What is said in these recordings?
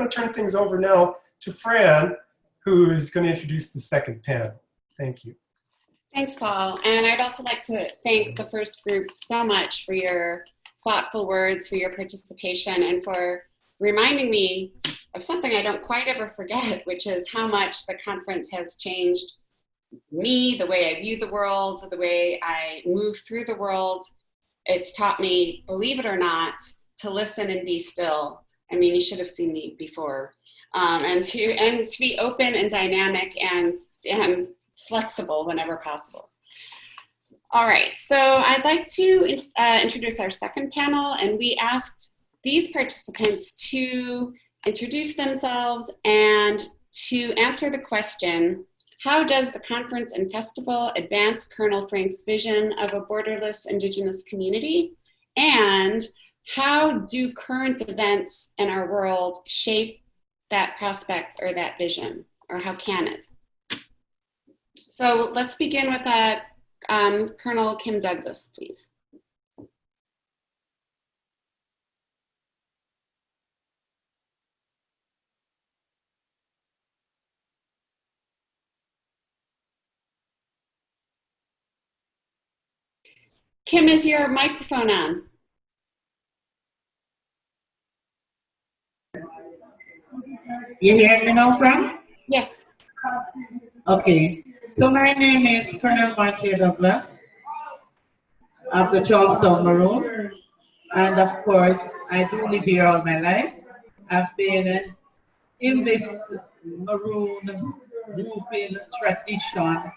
going to turn things over now to Fran, who is going to introduce the second panel. Thank you. Thanks, Paul. And I'd also like to thank the first group so much for your thoughtful words, for your participation, and for reminding me of something I don't quite ever forget, which is how much the conference has changed me, the way I view the world, the way I move through the world. It's taught me, believe it or not, to listen and be still. I mean, you should have seen me before. And to be open and dynamic and flexible whenever possible. All right, so I'd like to introduce our second panel, and we asked these participants to introduce themselves and to answer the question, how does the conference and festival advance Colonel Frank's vision of a borderless Indigenous community? And how do current events in our world shape that prospect or that vision, or how can it? So let's begin with Colonel Kim Douglas, please. Kim, is your microphone on? You hear me now, Fran? Yes. Okay. So my name is Colonel Marcia Douglas of the Charleston Maroon. And of course, I do live here all my life. I've been in this Maroon grouping tradition.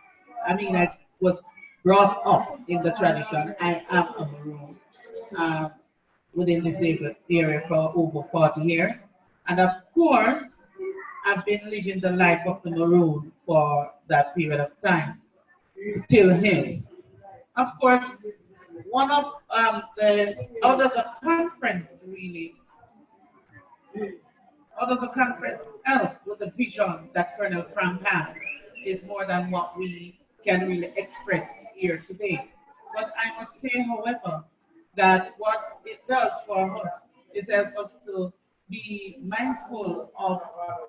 I mean, I was brought up in the tradition. I am a Maroon within this area for over 40 years. And of course, I've been living the life of the Maroon for that period of time. Still is. Of course, one of out of the conference really, out of the conference help with the vision that Colonel Frank has is more than what we can really express here today. But I must say, however, that what it does for us is help us to be mindful of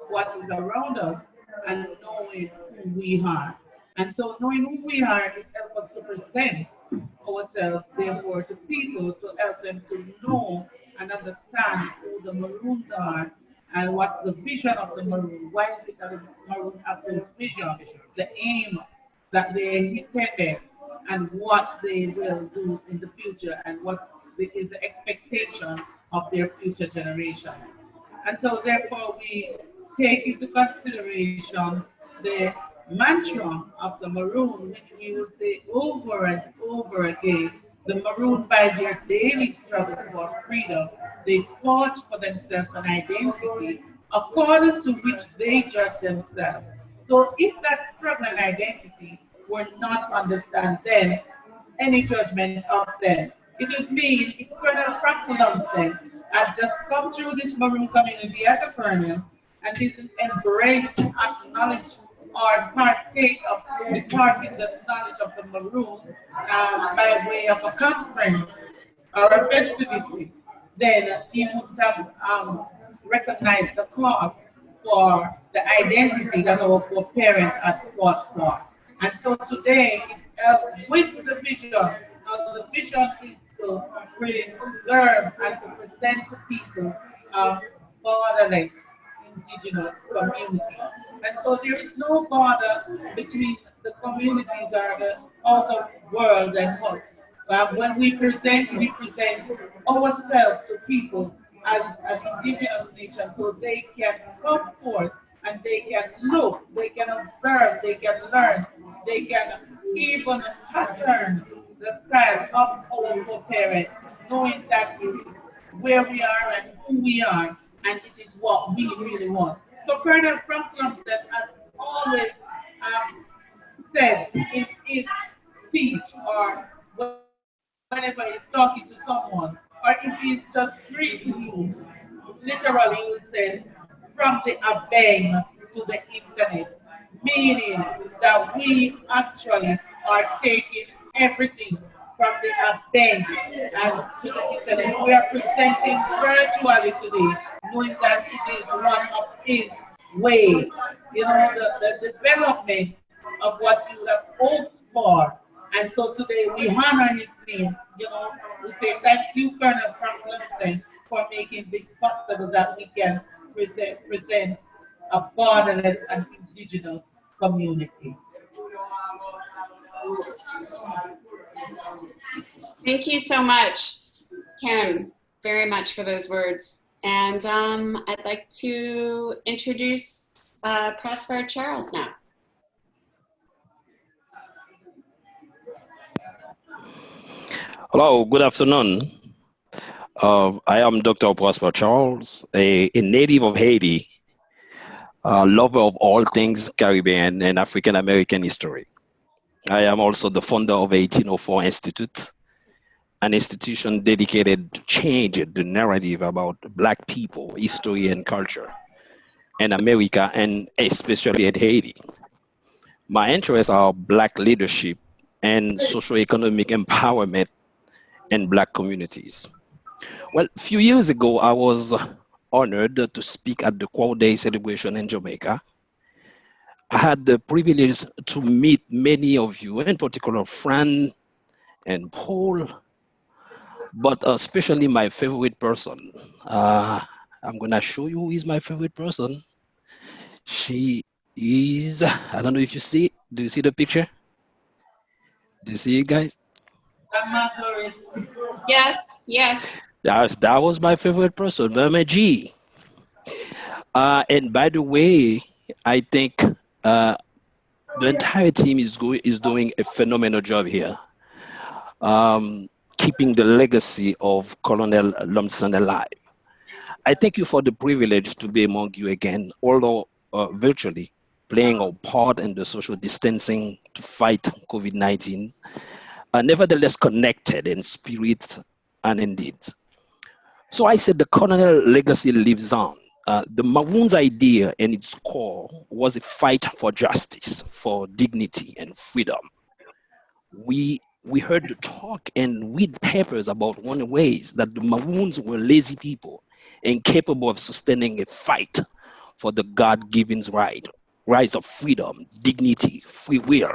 what is around us and knowing who we are. And so knowing who we are, it helps us to present ourselves, therefore, to people to help them to know and understand who the Maroons are and what's the vision of the Maroon. Why is it that the Maroon have this vision, the aim that they intended, and what they will do in the future, and what is the expectation of their future generation. And so therefore we take into consideration the mantra of the Maroon, which we will say over and over again. The Maroon, by their daily struggle for freedom, they fought for themselves an identity according to which they judge themselves. So if that struggle and identity were not understood, then any judgment of them, it would mean if Colonel Frank Lumsden had just come through this Maroon community as a colonel and didn't embrace, acknowledge, or partake of imparting the knowledge of the Maroon by way of a conference or a festivity, then he would have recognized the cause for the identity that our parents had fought for. And so today, with the vision, the vision is to really observe and to present to people borderless Indigenous community. And so there is no border between the communities or the outer world and us. When we present ourselves to people as Indigenous nations, so they can come forth and they can look, they can observe, they can learn, they can even pattern the style of our parents, knowing that it is where we are and who we are, and it is what we really want. So Colonel Frank Lumsden has always said in his speech or whenever he's talking to someone, or if he's just greeting you, literally he would say, from the abang to the internet, meaning that we actually are taking everything from the abang and to the internet. We are presenting virtually today, knowing that it is is way, the development of what you have hoped for. And so today we honor his name. We say thank you, Colonel Frank Lumsden, for making this possible that we can present a borderless and indigenous community. Thank you so much, Kim, very much for those words. And I'd like to introduce Prosper Charles now. Hello, good afternoon. I am Dr. Prosper Charles, a native of Haiti, a lover of all things Caribbean and African American history. I am also the founder of 1804 Institute, an institution dedicated to change the narrative about Black people, history, and culture in America, and especially at Haiti. My interests are Black leadership and socioeconomic empowerment in Black communities. Well, a few years ago, I was honored to speak at the QUAO Day celebration in Jamaica. I had the privilege to meet many of you, in particular Fran and Paul, but especially my favorite person. I'm gonna show you who is my favorite person. She is, I don't know if you see, do you see the picture? Do you see it, guys? Yes, yes. That was my favorite person, Mama G. And by the way, I think the entire team is doing a phenomenal job here, keeping the legacy of Colonel Lumsden alive. I thank you for the privilege to be among you again, although virtually, playing our part in the social distancing to fight COVID-19, nevertheless connected in spirit and in deeds. So I said the colonial legacy lives on. The Maroons' idea in its core was a fight for justice, for dignity and freedom. We heard the talk and read papers about one ways that the Maroons were lazy people, incapable of sustaining a fight for the God-given right of freedom, dignity, free will.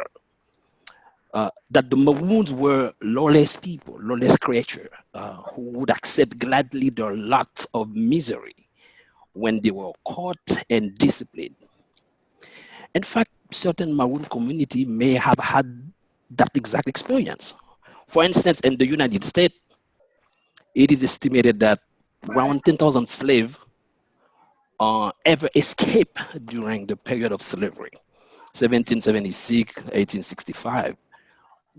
That the Maroons were lawless people, lawless creatures, who would accept gladly their lot of misery when they were caught and disciplined. In fact, certain Maroon community may have had that exact experience. For instance, in the United States, it is estimated that around 10,000 slaves ever escaped during the period of slavery, 1776, 1865.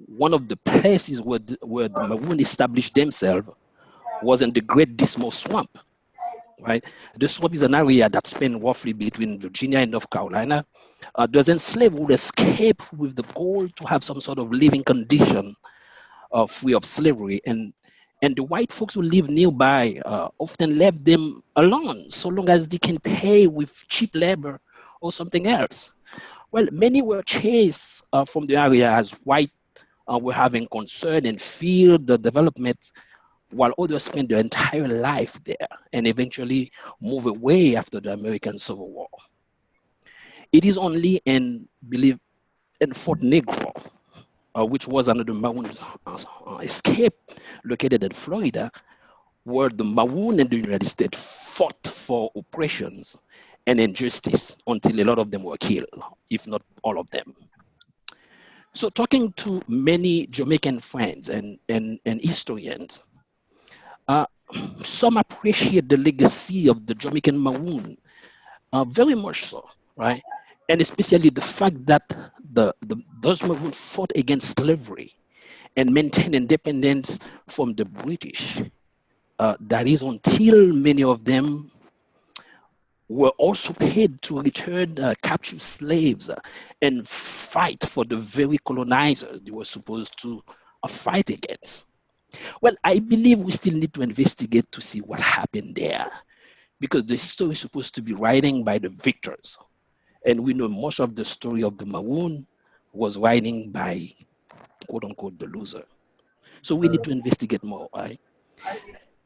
One of the places where the Maroon established themselves was in the Great Dismal Swamp, right? The swamp is an area that spans roughly between Virginia and North Carolina. Those enslaved would escape with the goal to have some sort of living condition free of slavery. And the white folks who live nearby often left them alone, so long as they can pay with cheap labor or something else. Well, many were chased from the area as white were having concern and feared the development, while others spent their entire life there and eventually move away after the American Civil War. It is only in Fort Negro, which was another Maroon escape located in Florida, where the Maroon in the United States fought for oppressions and injustice until a lot of them were killed, if not all of them. So talking to many Jamaican friends and historians, some appreciate the legacy of the Jamaican Maroon, very much so, right? And especially the fact that those Maroons fought against slavery and maintained independence from the British. That is until many of them were also paid to return captured slaves and fight for the very colonizers they were supposed to fight against. Well, I believe we still need to investigate to see what happened there, because the story is supposed to be writing by the victors. And we know most of the story of the Maroon was writing by, quote unquote, the loser. So we need to investigate more, right?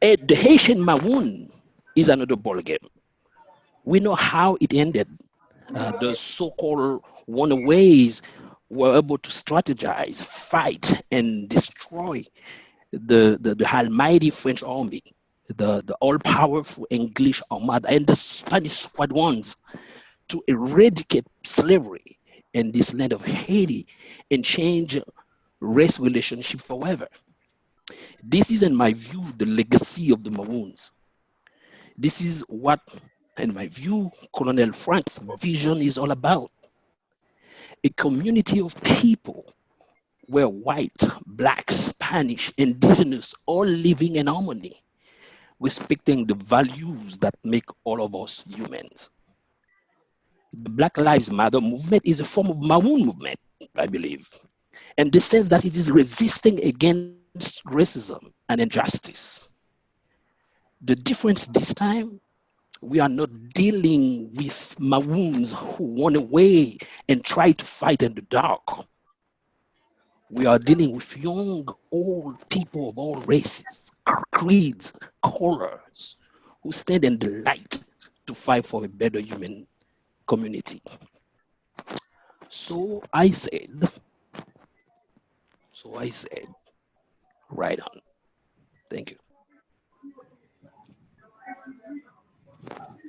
And the Haitian Maroon is another ballgame. We know how it ended. The so-called runaways were able to strategize, fight, and destroy the almighty French army, the all-powerful English Armada, and the Spanish squadrons to eradicate slavery in this land of Haiti and change race relationship forever. This is, in my view, the legacy of the Maroons. This is what, in my view, Colonel Frank's vision is all about. A community of people where white, black, Spanish, indigenous, all living in harmony, respecting the values that make all of us humans. The Black Lives Matter movement is a form of Maroon movement, I believe, in the sense that it is resisting against racism and injustice. The difference this time, we are not dealing with Maroons who run away and try to fight in the dark. We are dealing with young, old people of all races, creeds, colors, who stand in the light to fight for a better human community. So I said, right on. Thank you.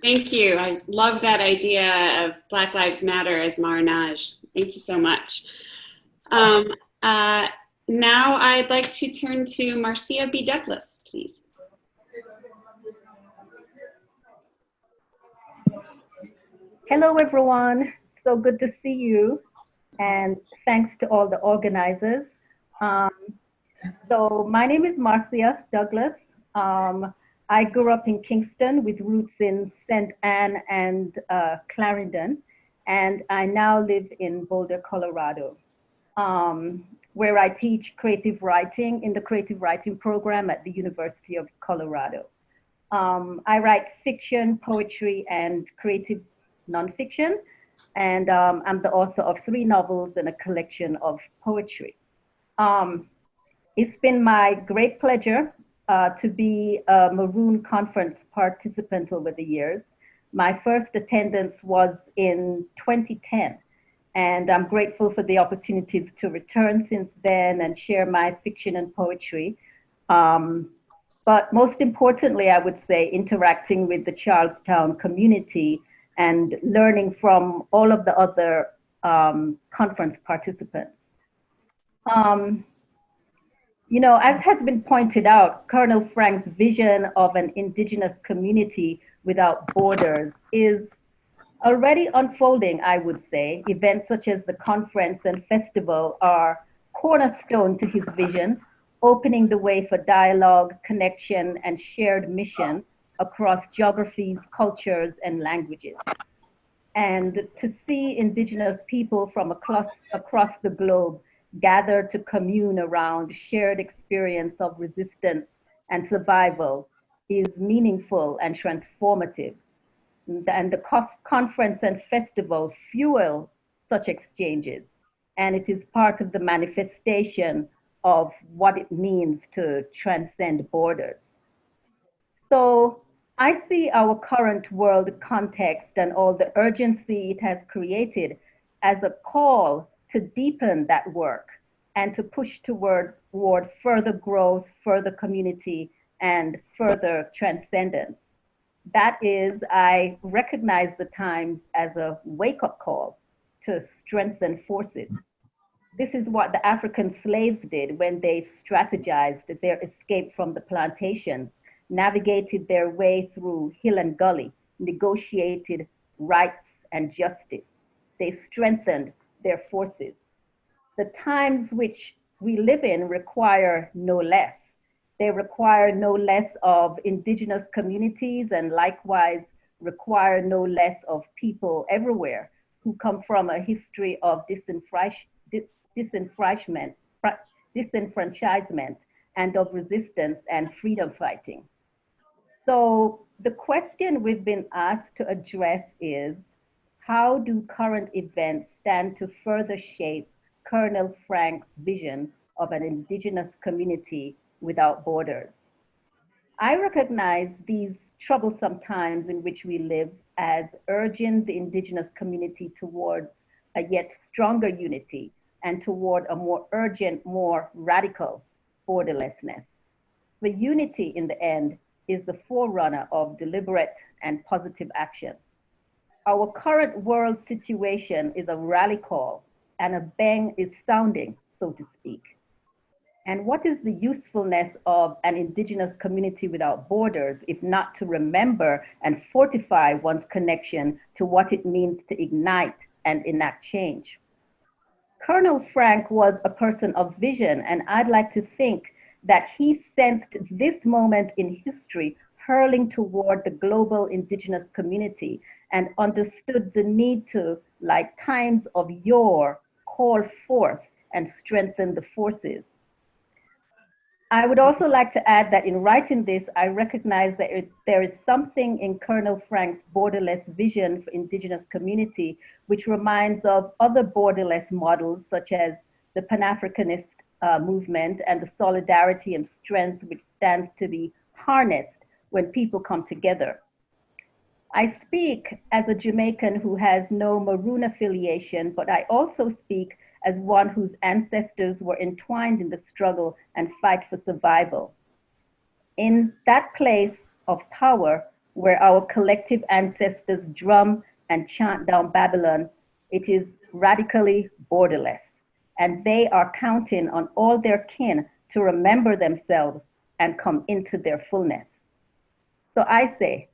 Thank you. I love that idea of Black Lives Matter as marnage. Thank you so much. Now I'd like to turn to Marcia B. Douglas, please. Hello, everyone. So good to see you. And thanks to all the organizers. So my name is Marcia Douglas. I grew up in Kingston with roots in St. Anne and Clarendon. And I now live in Boulder, Colorado, where I teach creative writing in the creative writing program at the University of Colorado. I write fiction, poetry, and creative nonfiction. And I'm the author of 3 novels and a collection of poetry. It's been my great pleasure to be a Maroon Conference participant over the years. My first attendance was in 2010, and I'm grateful for the opportunities to return since then and share my fiction and poetry. But most importantly, I would say interacting with the Charlestown community and learning from all of the other conference participants. You know, as has been pointed out, Colonel Frank's vision of an indigenous community without borders is already unfolding, I would say. Events such as the conference and festival are cornerstone to his vision, opening the way for dialogue, connection, and shared mission across geographies, cultures, and languages. And to see indigenous people from across the globe gather to commune around shared experience of resistance and survival is meaningful and transformative. And the conference and festival fuel such exchanges, and it is part of the manifestation of what it means to transcend borders. So I see our current world context and all the urgency it has created as a call to deepen that work and to push toward further growth, further community, and further transcendence. That is, I recognize the times as a wake-up call to strengthen forces. This is what the African slaves did when they strategized their escape from the plantations, navigated their way through hill and gully, negotiated rights and justice. They strengthened their forces. The times which we live in require no less. They require no less of indigenous communities and likewise require no less of people everywhere who come from a history of disenfranchisement and of resistance and freedom fighting. So the question we've been asked to address is, how do current events stand to further shape Colonel Frank's vision of an indigenous community without borders? I recognize these troublesome times in which we live as urging the indigenous community towards a yet stronger unity and toward a more urgent, more radical borderlessness. The unity in the end is the forerunner of deliberate and positive action. Our current world situation is a rally call and a bang is sounding, so to speak. And what is the usefulness of an indigenous community without borders if not to remember and fortify one's connection to what it means to ignite and enact change? Colonel Frank was a person of vision, and I'd like to think that he sensed this moment in history hurling toward the global indigenous community and understood the need to, like times of yore, call forth and strengthen the forces. I would also like to add that in writing this, I recognize that there is something in Colonel Frank's borderless vision for indigenous community, which reminds of other borderless models, such as the Pan-Africanist movement and the solidarity and strength which stands to be harnessed when people come together. I speak as a Jamaican who has no Maroon affiliation, but I also speak as one whose ancestors were entwined in the struggle and fight for survival. In that place of power where our collective ancestors drum and chant down Babylon, it is radically borderless, and they are counting on all their kin to remember themselves and come into their fullness. So I say,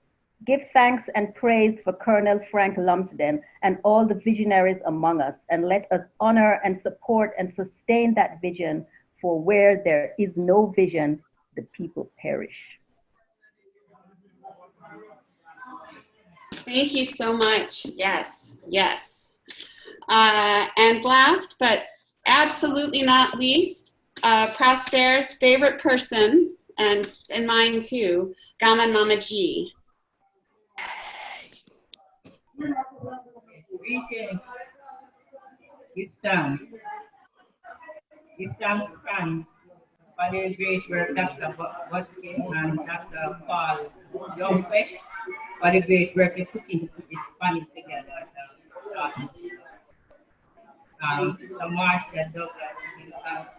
give thanks and praise for Colonel Frank Lumsden and all the visionaries among us, and let us honor and support and sustain that vision, for where there is no vision, the people perish. Thank you so much. Yes, yes. And last, but absolutely not least, Prosper's favorite person, and mine too, Gaman Mama G. Greetings. Give thanks. Give thanks, Frank, for the great work Dr. Botkin and Dr. Paul Youngquist for the great work they put into this panel together. So Marcia Douglas, give thanks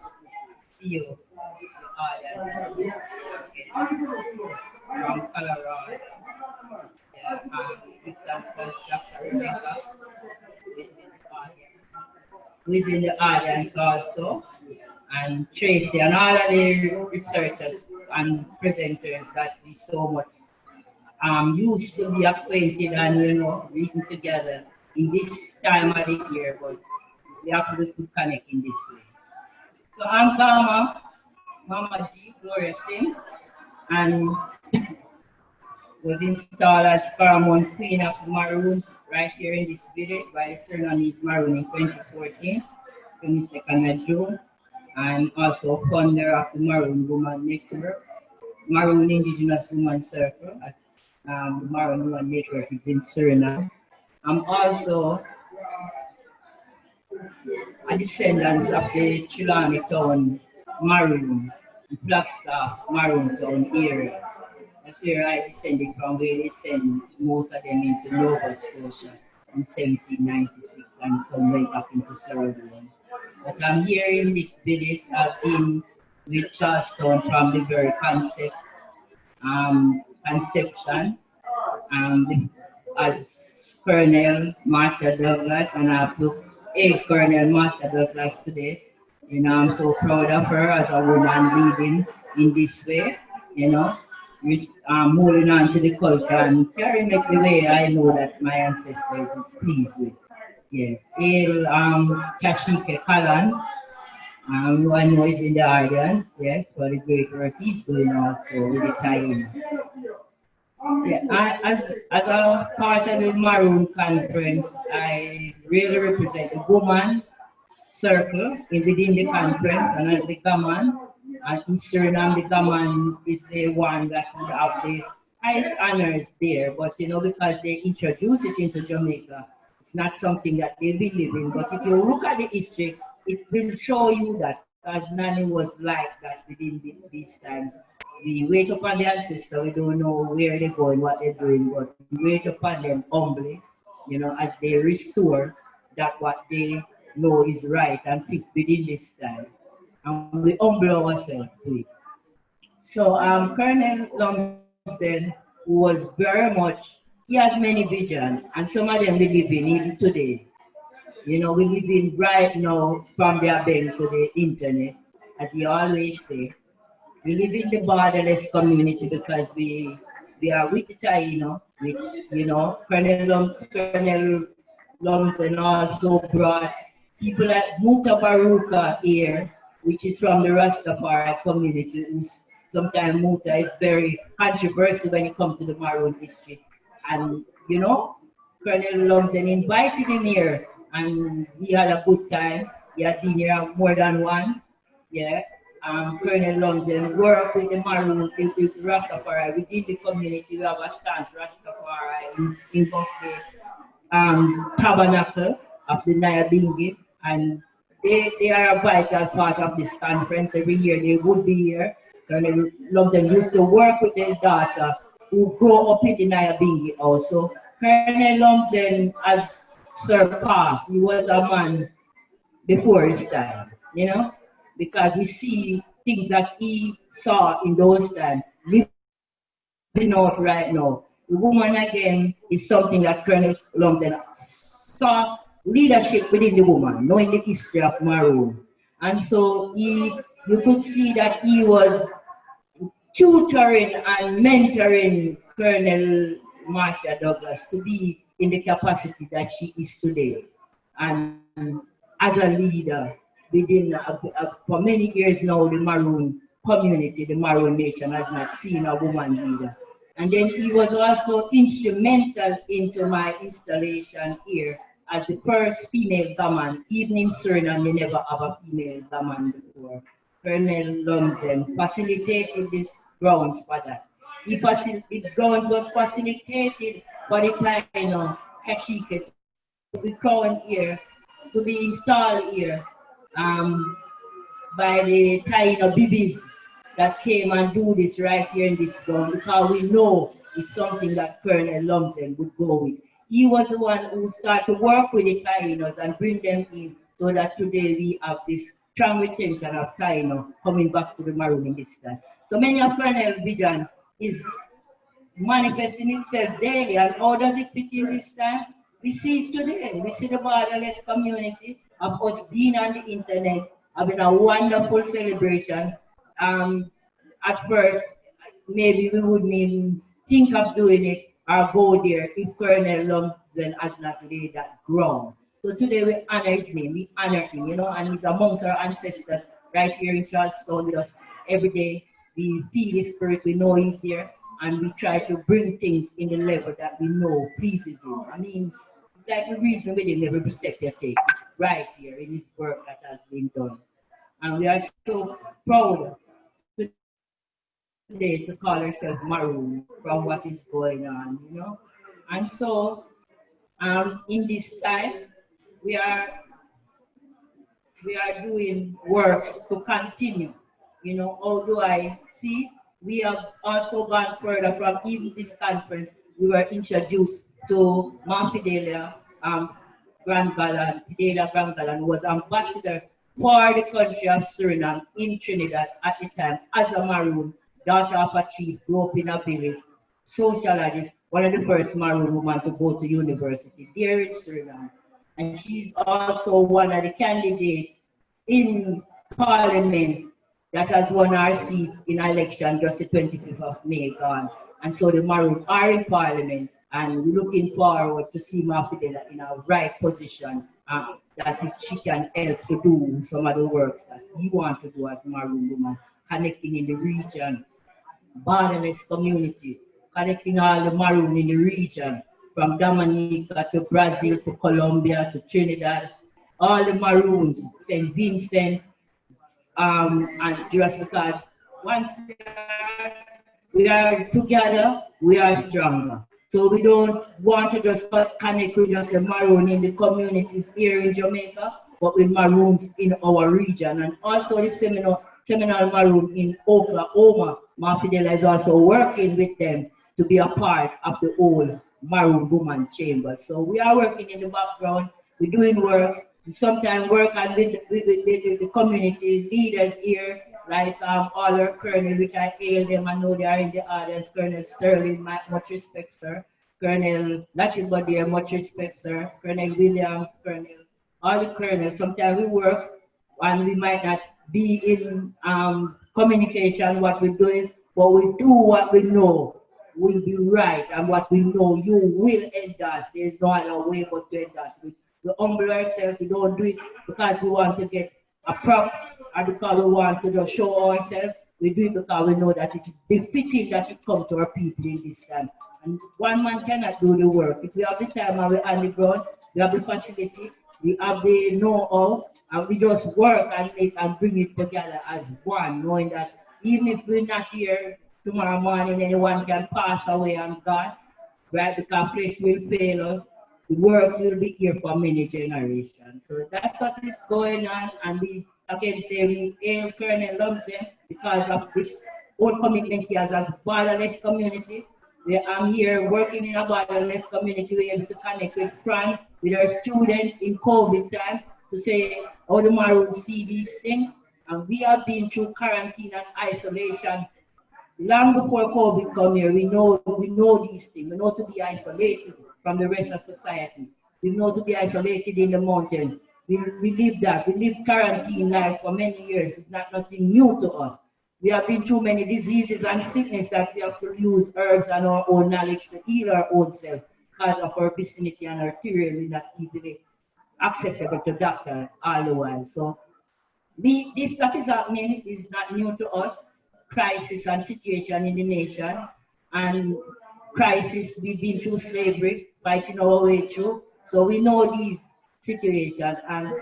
to you, the audience, from Colorado. Give thanks to Dr. Rebecca, who is in the audience also, and Tracy, and all of the researchers and presenters that we so much used to be acquainted and reading together in this time of the year, but we have to connect in this way. So I'm Mama G, Gloria Singh, and was installed as Paramount Queen of the Maroons right here in this village by the Surinamese Maroon in 2014, 22nd of June, and also founder of the Maroon Woman Network, Maroon Indigenous Woman Circle at the Maroon Woman Network is in Suriname. I'm also a descendant of the Chilani Town Maroon, the Flagstaff Maroon Town area. That's where I descended from, where they sent most of them into Nova Scotia in 1796 and some went up into Sierra Leone. But I'm here in this village. I've been with Charlestown from the very conception, as Colonel Marcia Douglas, and I've looked at Colonel Marcia Douglas today. And I'm so proud of her as a woman leading in this way, holding on to the culture and carrying it the way I know that my ancestors is pleased with. Yes. Hail Kashike Kalan, who I know is in the audience, yes, for the great work he's doing also with the time. Yeah, as a part of the Maroon Conference, I really represent the woman circle within the conference, and as the Gaman, and in Suriname, the Gaman is the one that will have the highest honors there, but because they introduced it into Jamaica, it's not something that they believe in. But if you look at the history, it will show you that, as Nani was like that within these times. We wait upon the ancestor. We don't know where they're going, what they're doing, but we wait upon them humbly, you know, as they restore that what they know is right and fit within this time. And we humble ourselves to it. So Colonel Lumsden was very much, he has many visions, and some of them we live in even today. You know, we live in right now from their bank to the internet, as he always say. We live in the borderless community because we are with the Taino, which, you know, Colonel Lumsden also brought people like Muta Baruka here, which is from the Rastafari community, who's sometimes Muta is very controversial when it comes to the Maroon history. And, you know, Colonel Lumsden invited him here, and we had a good time. He had been here more than once, yeah. Colonel Lumsden worked with the Maroon, with Rastafari within the community. We have a stand Rastafari in Buffet, Tabernacle of the Nyabingi, and they are a vital part of this conference. Every year they would be here. Colonel Lumsden used to work with his daughter who grew up in the Nyabingi also. Colonel Lumsden has surpassed. He was a man before his time, you know, because we see things that he saw in those times living out right now. The woman again is something that Colonel Lumsden saw leadership within the woman, knowing the history of Maroon. And so you could see that he was tutoring and mentoring Colonel Marcia Douglas to be in the capacity that she is today. And as a leader within, for many years now, the Maroon community, the Maroon nation has not seen a woman leader. And then he was also instrumental into my installation here as the first female gaman. Even in Suriname, we never have a female gaman before. Colonel Lumsden facilitated this grounds for that. The ground was facilitated for the Taino Kashike to be crowned here, to be installed here by the Taino Bibis that came and do this right here in this ground, because we know it's something that Colonel Lumsden would go with. He was the one who started to work with the Tainos and bring them in, so that today we have this strong retention of Taino coming back to the Maroon in this time. So many of Colonel's vision is manifesting itself daily, and how does it fit in this time? We see it today. We see the borderless community of us being on the internet, having a wonderful celebration. At first, maybe we wouldn't even think of doing it or go there if Colonel Lumsden had not laid that ground. So today we honor his name, we honor him, you know, and he's amongst our ancestors right here in Charlestown with us every day. We feel his spirit, we know he's here, and we try to bring things in the level that we know pleases him. I mean, it's like the reason we didn't every step you take right here in this work that has been done. And we are so proud today to call ourselves Maroon from what is going on, you know. And so in this time, we are doing works to continue. You know, although I see we have also gone further from even this conference. We were introduced to Mount Fidelia Grand-Galan, who was ambassador for the country of Suriname in Trinidad at the time as a Maroon, daughter of a chief, grew up in a village, sociologist, one of the first Maroon women to go to university there in Suriname. And she's also one of the candidates in Parliament that has won our seat in election just the 25th of May gone. And so the Maroon are in Parliament, and we're looking forward to see Mafidela in a right position that she can help to do some of the works that we want to do as Maroon woman, connecting in the region, borderless community, connecting all the Maroon in the region, from Dominica to Brazil to Colombia to Trinidad, all the Maroons, St. Vincent, and just because once we are together, we are stronger. So we don't want to just connect with just the Maroon in the communities here in Jamaica, but with Maroons in our region, and also the Seminole Maroon in Oklahoma, Ma Fidela is also working with them to be a part of the whole Maroon Woman Chamber. So we are working in the background, we're doing work, sometimes work and with the community leaders here, like all our colonel, which I hail them, I know they are in the audience, Colonel Sterling, much respect, sir. Colonel Latibody, much respect, sir. Colonel Williams, Colonel, all the colonels, sometimes we work and we might not be in communication what we're doing, but we do what we know will be right and what we know you will endorse. There's no other way but to endorse. We humble ourselves, we don't do it because we want to get a props or because we want to just show ourselves. We do it because we know that it's befitting that to come to our people in this time. And one man cannot do the work. If we have the time and we're on the ground, we have the facility, we have the know-how, and we just work and make and bring it together as one, knowing that even if we're not here tomorrow morning, anyone can pass away and God, right? Because place will fail us. The works will be here for many generations. So that's what is going on. And we again say we hail Colonel Lumsden because of this whole commitment he has as borderless community. I'm here working in a borderless community. We're able to connect with Fran, with our students in COVID time to say how the Maroon see these things. And we have been through quarantine and isolation long before COVID come here. We know these things. We know to be isolated from the rest of society. We know to be isolated in the mountain. We live that. We live quarantine life for many years. It's not nothing new to us. We have been through many diseases and sickness that we have to use herbs and our own knowledge to heal our own self because of our vicinity and our terrain is not easily accessible to doctor all the while. So this that is happening is not new to us. Crisis and situation in the nation and crisis we've been through slavery, fighting our way through. So we know these situations and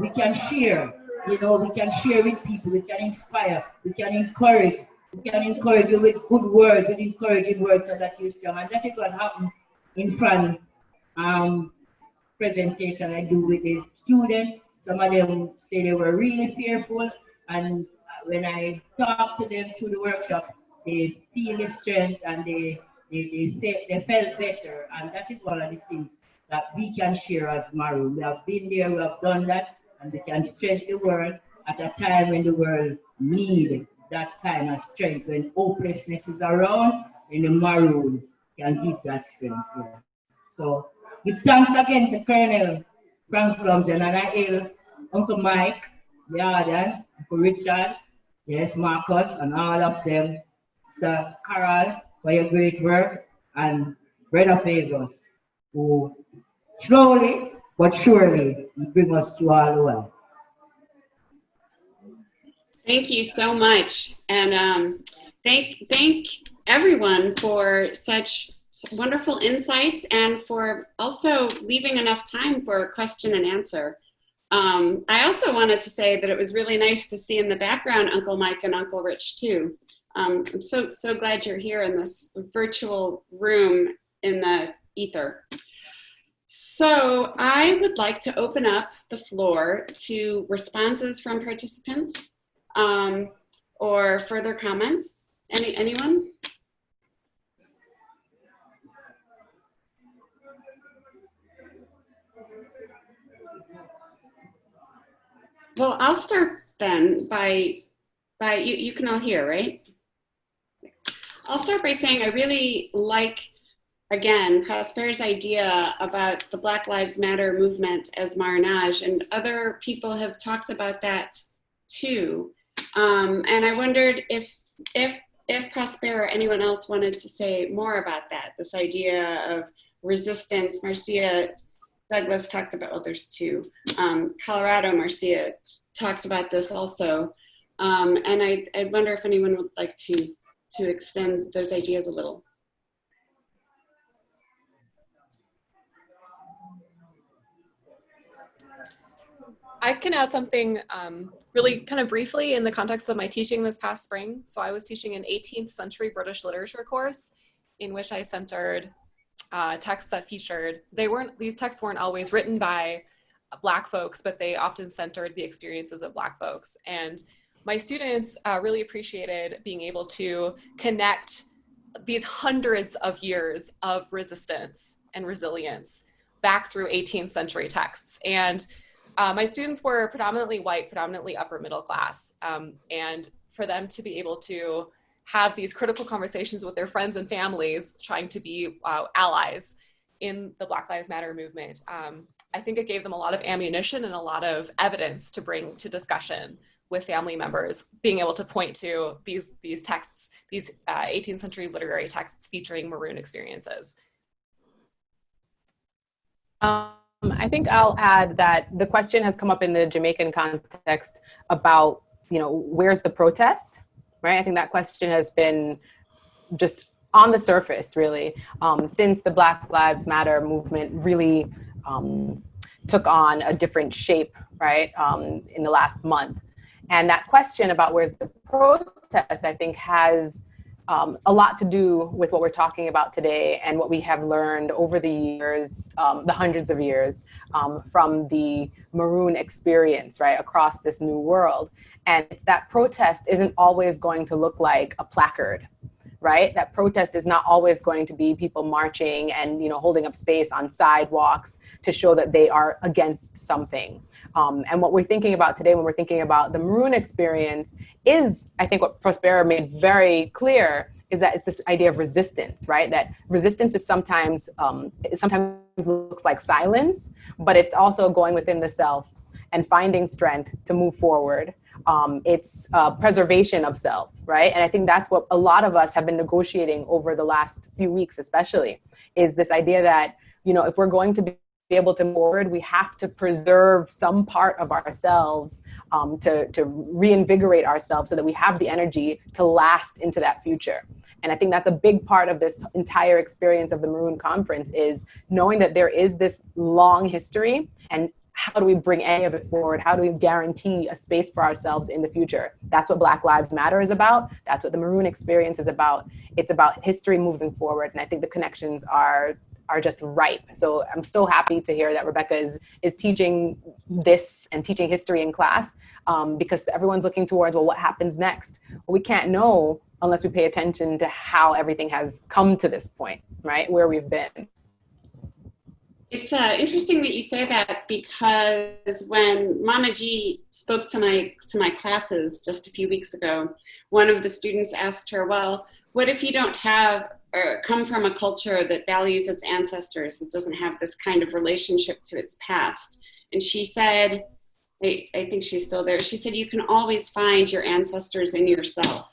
we can share, we can share with people, we can inspire, we can encourage you with good words, with encouraging words so that you're strong. And that is what happened in front presentation I do with the students. Some of them say they were really fearful, and when I talk to them through the workshop, they feel the strength and they felt better. And that is one of the things that we can share as Maroon. We have been there, we have done that, and we can strengthen the world at a time when the world needs that kind of strength. When hopelessness is around, and the Maroon can give that strength. Yeah. So give thanks again to Colonel Frank Lumsden, and I hail Uncle Mike, the audience, Uncle Richard, yes, Marcus, and all of them, Sir Carol, for your great work, and Brother Favors, who slowly but surely bring us to all the way. Thank you so much, and thank everyone for such wonderful insights and for also leaving enough time for question and answer. I also wanted to say that it was really nice to see in the background Uncle Mike and Uncle Rich too. I'm so glad you're here in this virtual room in the ether. So I would like to open up the floor to responses from participants or further comments. Anyone? Well, I'll start then by you can all hear, right? I'll start by saying I really like, again, Prosper's idea about the Black Lives Matter movement as Marnage, and other people have talked about that too. And I wondered if Prosper or anyone else wanted to say more about that, this idea of resistance. Marcia Douglas talked about, well, there's two. Colorado, Marcia talked about this also. And I wonder if anyone would like to extend those ideas a little. I can add something really kind of briefly in the context of my teaching this past spring. So I was teaching an 18th century British literature course in which I centered texts that featured, these texts weren't always written by Black folks, but they often centered the experiences of Black folks. And my students really appreciated being able to connect these hundreds of years of resistance and resilience back through 18th century texts. And my students were predominantly white, predominantly upper middle class. And for them to be able to have these critical conversations with their friends and families, trying to be allies in the Black Lives Matter movement, I think it gave them a lot of ammunition and a lot of evidence to bring to discussion with family members, being able to point to these texts, these 18th century literary texts featuring Maroon experiences. I think I'll add that the question has come up in the Jamaican context about, where's the protest, right? I think that question has been just on the surface, really, since the Black Lives Matter movement really took on a different shape, right, in the last month. And that question about where's the protest, I think, has a lot to do with what we're talking about today and what we have learned over the years, the hundreds of years, from the Maroon experience, right, across this new world. And it's that protest isn't always going to look like a placard, right? That protest is not always going to be people marching and, holding up space on sidewalks to show that they are against something. And what we're thinking about today when we're thinking about the Maroon experience is, I think what Prospera made very clear is that it's this idea of resistance, right? That resistance is sometimes, it sometimes looks like silence, but it's also going within the self and finding strength to move forward. It's preservation of self, right? And I think that's what a lot of us have been negotiating over the last few weeks, especially, is this idea that, if we're going to be able to move forward, we have to preserve some part of ourselves to reinvigorate ourselves so that we have the energy to last into that future. And I think that's a big part of this entire experience of the Maroon Conference, is knowing that there is this long history, and how do we bring any of it forward? How do we guarantee a space for ourselves in the future? That's what Black Lives Matter is about. That's what the Maroon experience is about. It's about history moving forward. And I think the connections are just ripe. So I'm so happy to hear that Rebecca is teaching this and teaching history in class, because everyone's looking towards, well, what happens next? Well, we can't know unless we pay attention to how everything has come to this point, right? Where we've been. It's interesting that you say that, because when Mama G spoke to my classes just a few weeks ago, one of the students asked her, well, what if you don't have or come from a culture that values its ancestors, that doesn't have this kind of relationship to its past? And she said, I think she's still there, she said, you can always find your ancestors in yourself.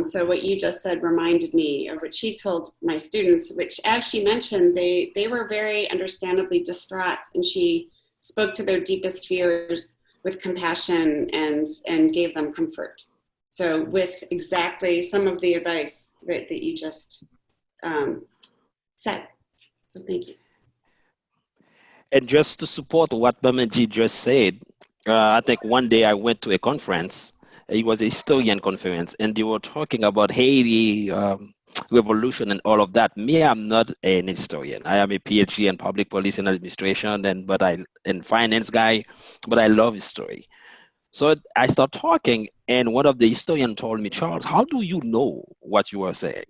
So what you just said reminded me of what she told my students, which, as she mentioned, they were very understandably distraught, and she spoke to their deepest fears with compassion and gave them comfort. So with exactly some of the advice that you just said. So thank you. And just to support what Bamaji just said, I think one day I went to a conference. It was a historian conference, and they were talking about Haiti revolution and all of that. Me, I'm not an historian. I am a PhD in public policy and administration, and finance guy, but I love history. So I start talking, and one of the historians told me, Charles, how do you know what you are saying?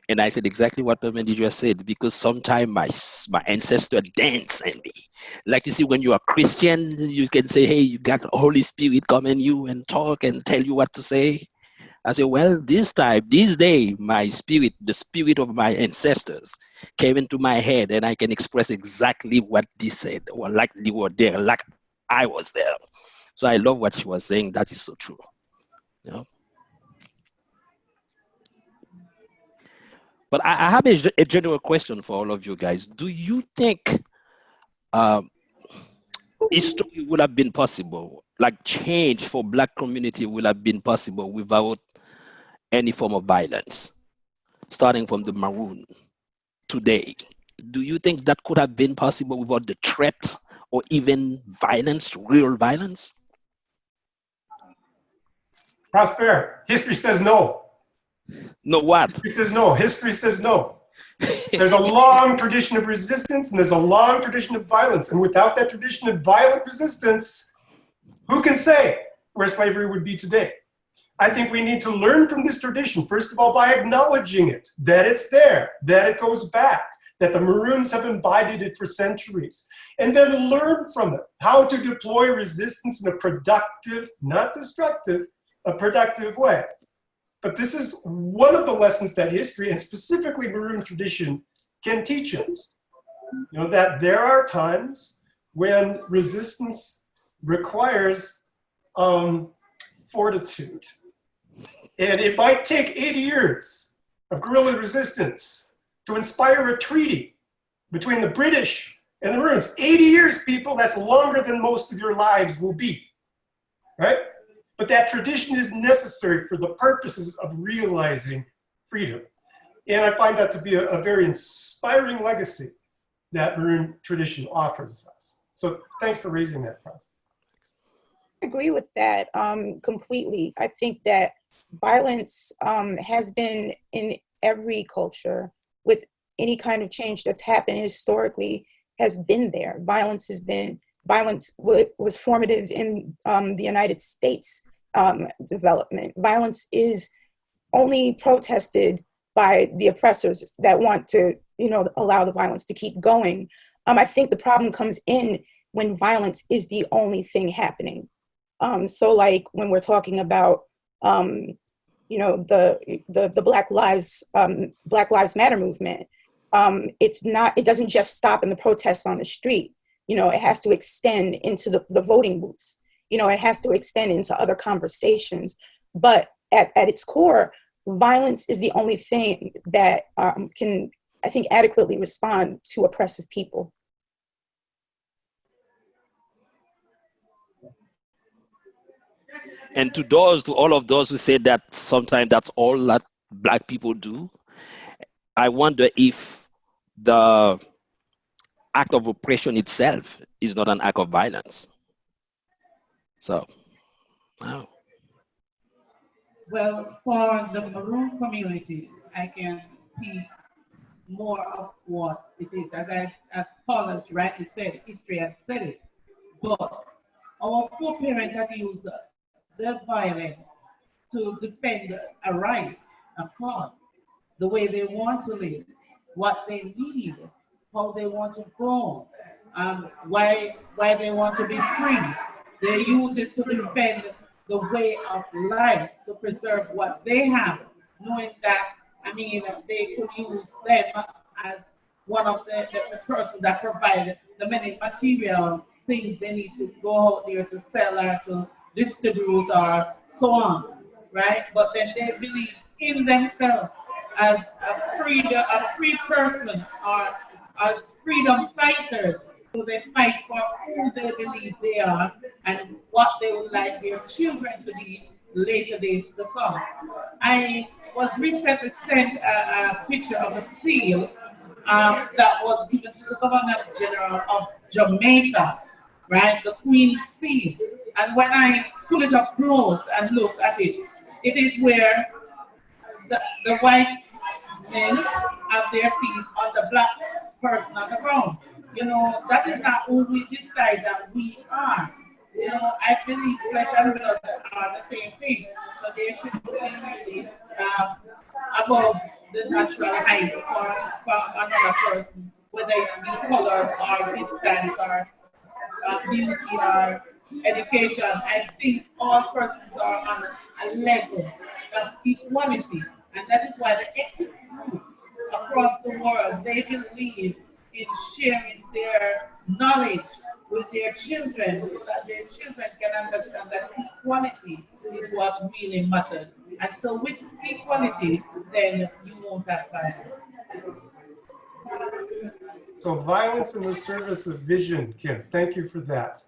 And I said exactly what Permendi just said, because sometimes my ancestor dance in me. Like you see, when you are Christian, you can say, hey, you got the Holy Spirit come in you and talk and tell you what to say. I say, well, this day, my spirit, the spirit of my ancestors came into my head, and I can express exactly what they said, or like they were there, like I was there. So I love what she was saying. That is so true. You know? But I have a general question for all of you guys. Do you think history would have been possible, like change for Black community would have been possible without any form of violence, starting from the Maroon today? Do you think that could have been possible without the threat or even violence, real violence? Prosper, history says no. No what? History says no. History says no. There's a long tradition of resistance, and there's a long tradition of violence. And without that tradition of violent resistance, who can say? where slavery would be today. I think we need to learn from this tradition, first of all, by acknowledging it, that it's there, that it goes back, that the Maroons have embodied it for centuries, and then learn from it how to deploy resistance in a productive, not destructive, a productive way. But this is one of the lessons that history, and specifically Maroon tradition, can teach us. You know, that there are times when resistance requires fortitude. And it might take 80 years of guerrilla resistance to inspire a treaty between the British and the Maroons. 80 years, people, that's longer than most of your lives will be, right? But that tradition is necessary for the purposes of realizing freedom. And I find that to be a very inspiring legacy that Maroon tradition offers us. So thanks for raising that, Frances. I agree with that completely. I think that violence has been in every culture with any kind of change that's happened historically has been there. Violence was formative in the United States development. Violence is only protested by the oppressors that want to, you know, allow the violence to keep going. I think the problem comes in when violence is the only thing happening. So like when we're talking about, you know, the Black Lives Matter movement, it doesn't just stop in the protests on the street. You know, it has to extend into the voting booths. You know, it has to extend into other conversations. But at its core, violence is the only thing that can, I think, adequately respond to oppressive people. And to all of those who say that sometimes that's all that Black people do, I wonder if the act of oppression itself is not an act of violence. So, wow. Well, for the Maroon community, I can speak more of what it is. As Paul has rightly said, history has said it. But our foreparents have used the violence to defend a right, a cause, the way they want to live, what they need, how they want to go, why they want to be free. They use it to defend the way of life, to preserve what they have, knowing that, I mean, they could use them as one of the person that provided the many material things they need to go out there to sell or to distribute or so on, right? But then they believe in themselves as a free person or as freedom fighters. So they fight for who they believe they are and what they would like their children to be later days to come. I was recently sent a picture of a seal that was given to the Governor General of Jamaica, right? The Queen's seal. And when I pull it up close and look at it, it is where the white men have their feet on the black person on the ground. You know, that is not who we decide that we are. You know, I believe flesh and blood are the same thing. So they should be really above the natural height for another person, whether it be color or distance or beauty or education. I think all persons are on a level of equality. And that is why the ethnic groups across the world, they believe in sharing their knowledge with their children so that their children can understand that equality is what really matters. And so with equality, then you won't have violence. So violence in the service of vision, Kim. Thank you for that.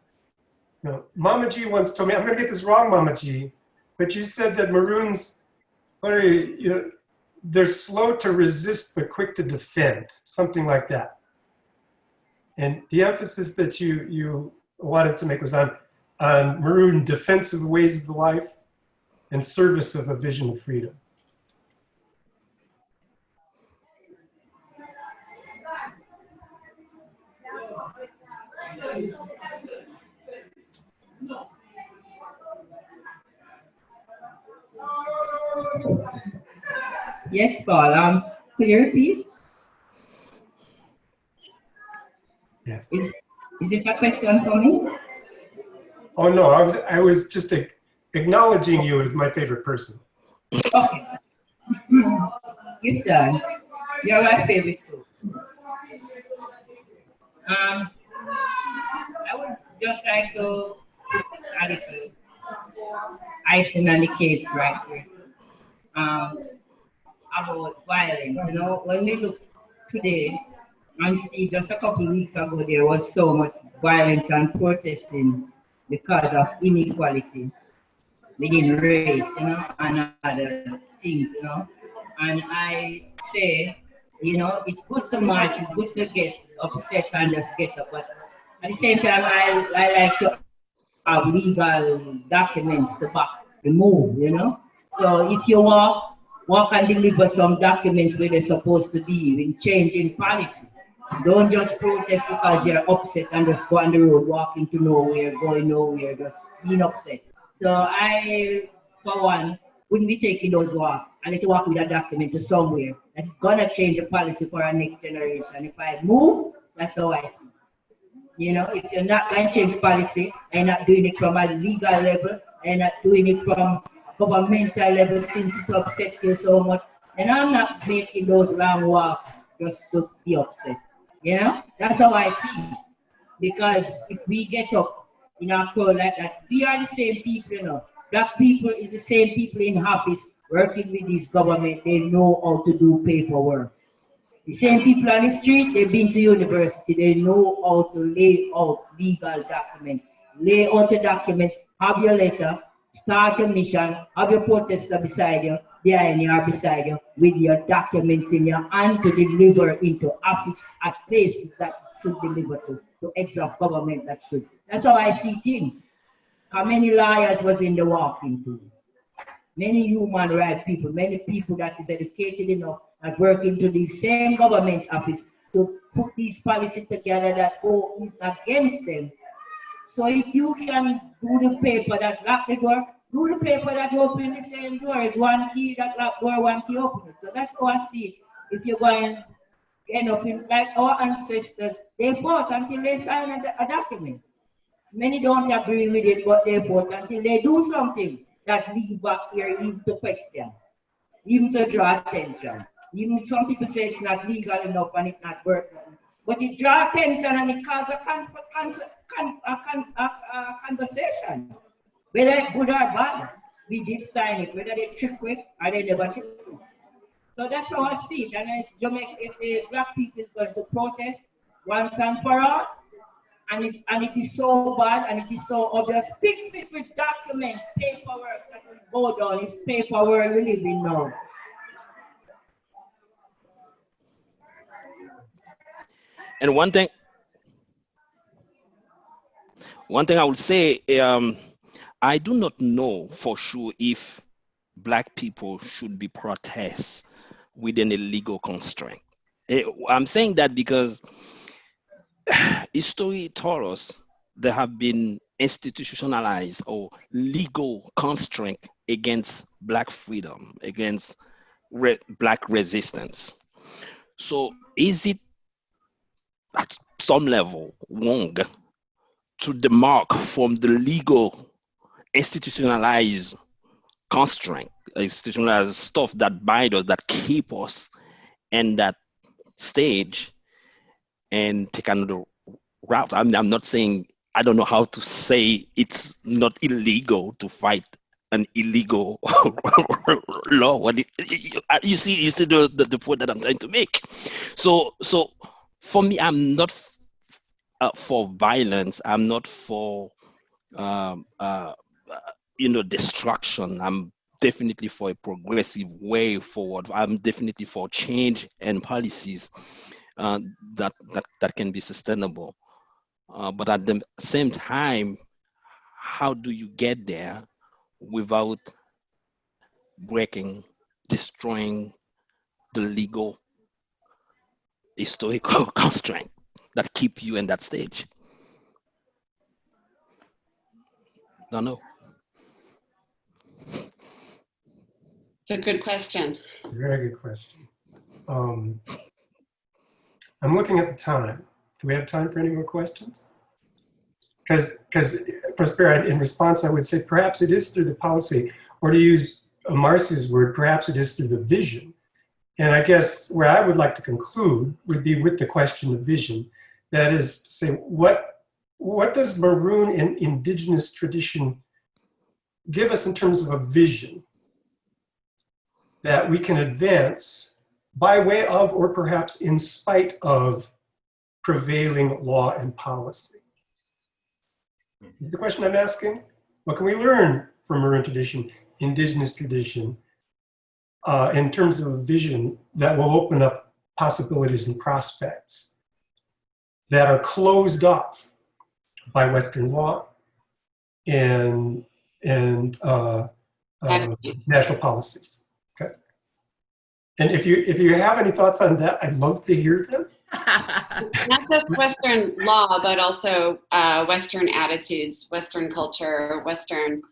Now, Mama G once told me, I'm going to get this wrong, Mama G, but you said that Maroons, they're slow to resist but quick to defend, something like that. And the emphasis that you wanted to make was on Maroon defense of the ways of the life and service of a vision of freedom. Yes, Paul. Could you repeat? Yes. Is it a question for me? Oh no, I was just acknowledging you as my favorite person. Okay. It's done. You're my favorite too. I would just like to put a little icing on the cake right here. Um, about violence. You know, when we look today and see just a couple of weeks ago, there was so much violence and protesting because of inequality within race, and other things, And I say, it's good to march, it's good to get upset and just get up, but at the same time, I like to have legal documents to back the move. So if you walk and deliver some documents where they're supposed to be in changing policy. Don't just protest because you're upset and just go on the road, walking to nowhere, going nowhere, just being upset. So I, for one, wouldn't be taking those walks unless you walk with a document to somewhere that's gonna change the policy for our next generation. If I move, that's how I see. If you're not going to change policy and not doing it from a legal level and not doing it from governmental level since it upset you so much, and I'm not making those long walks just to be upset. That's how I see it. Because if we get up in our crowd like that, we are the same people. Black people is the same people in office working with this government. They know how to do paperwork. The same people on the street, they've been to university, they know how to lay out legal documents. Lay out the documents, have your letter, start a mission, have your protester beside you, behind you or beside you, with your documents in your hand to deliver into office at places that should deliver to heads of government that should. That's how I see things. How many lawyers was in the walking tool? Many human rights people, many people that is educated enough and work into the same government office to put these policies together that go against them. So if you can do the paper that lock the door, do the paper that open the same door. Is one key that lock door, one key open it. So that's how I see it. If you're going to end up in like our ancestors, they fought until they sign a document. Many don't agree with it, but they vote until they do something that leave back here even to question, even to draw attention. Even some people say it's not legal enough and it's not worth it. But it draws attention and it causes a conversation. Whether it's good or bad, we did sign it, whether they trick it or they never trick it. So that's how I see it. And if the black people is going to protest once and for all, and it is so bad and it is so obvious. Fix it with document, paperwork that will go down. It's paperwork we live in now. And one thing I would say, I do not know for sure if Black people should be protest within a legal constraint. I'm saying that because history taught us there have been institutionalized or legal constraint against Black freedom, against Black resistance. So is it at some level wrong to demark from the legal institutionalized constraint, institutionalized stuff that bind us, that keep us in that stage, and take another route? I'm not saying, I don't know how to say it's not illegal to fight an illegal law. You see the point that I'm trying to make. So for me, I'm not for violence. I'm not for destruction. I'm definitely for a progressive way forward. I'm definitely for change and policies that can be sustainable. But at the same time, how do you get there without breaking, destroying the legal, historical constraint that keep you in that stage? Don't know. It's a good question. Very good question. I'm looking at the time. Do we have time for any more questions? Because Prospera, in response, I would say perhaps it is through the policy, or to use Marcia's word, perhaps it is through the vision. And I guess where I would like to conclude would be with the question of vision. That is to say, what does Maroon and indigenous tradition give us in terms of a vision that we can advance by way of, or perhaps in spite of, prevailing law and policy? Is the question I'm asking? What can we learn from Maroon tradition, indigenous tradition, in terms of a vision that will open up possibilities and prospects that are closed off by Western law and national policies? Okay. And if you have any thoughts on that, I'd love to hear them. Not just Western law, but also Western attitudes, Western culture, Western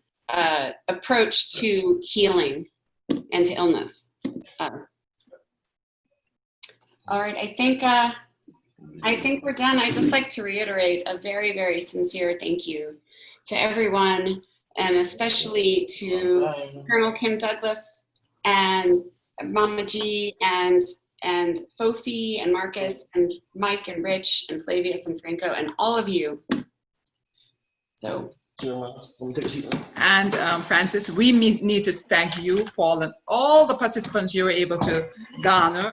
approach to healing and to illness. All right, I think we're done. I'd just like to reiterate a very, very sincere thank you to everyone, and especially to Colonel Kim Douglas and Mama G and Fofi and Marcus and Mike and Rich and Flavius and Franco and all of you. So. And Francis, we need to thank you, Paul, and all the participants you were able to garner